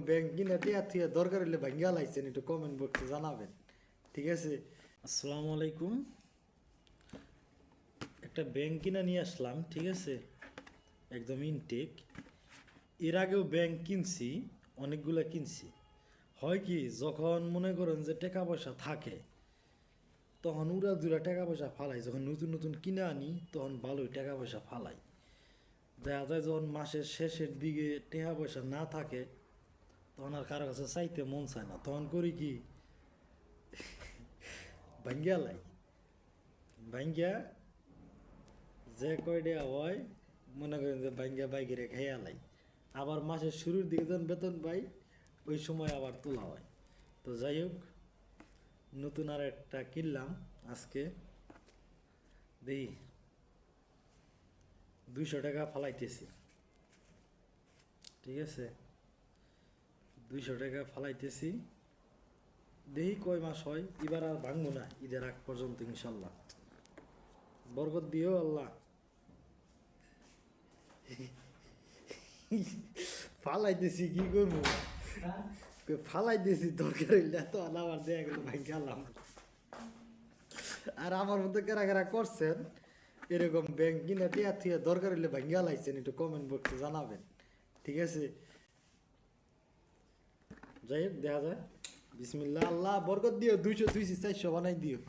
Bank কিনা টিয়া থিয়া দরকার হলে ভাঙ্গা লাইছেন একটু কমেন্ট বক্সে জানাবেন, ঠিক আছে? আসসালামু আলাইকুম। একটা ব্যাংক কিনা নিয়ে আসলাম, ঠিক আছে, একদম ইনটেক। এর আগেও ব্যাংক কিনছি, অনেকগুলা কিনছি। হয় কি, যখন মনে করেন যে টাকা পয়সা থাকে তখন উড়া দুরা টাকা পয়সা ফালাই, যখন নতুন নতুন কিনে আনি তখন ভালোই টাকা পয়সা ফালাই। দেখা যায় যখন মাসের শেষের দিকে টাকা পয়সা না থাকে তখন আর কারো কাছে চাইতে মন চায় না, তখন করি কি, ভাঙ্গিয়া লাই। ভাঙ্গিয়া যে কয়টা হয় মনে করেন যে ভাঙ্গিয়া বাইকেরে খাইয়া লাই। আবার মাসের শুরুর দিকে যখন বেতন পাই ওই সময় আবার তোলা হয়। তো যাই হোক, নতুন আর একটা কিনলাম আজকে। দেখি 200 টাকা ফালাইতেছি, ঠিক আছে, 200 টাকা ফালাইতেছি। দেখি কয় মাস হয়, এবার আর ভাঙবো না ঈদের আগ পর্যন্ত ইনশাল্লাহ। বরকত দিও আল্লাহ। ফালাইতেছি, কি করবো, ফালাইতেছি, দরকার হইলে তো আবার দেয়া গেল ভাই গেলাম। আর আমার মধ্যে কারা কারা করছেন এরকম ব্যাংক কিনা টিয়া থিয়া দরকার হইলে ভাঙ্গা লাইছেন একটু কমেন্ট বক্সে জানাবেন, ঠিক আছে? যাই হোক, দেখা যায়। বিসমিল্লাহ, আল্লাহ বরকত দিও, 200 200 400 বানাই দিও।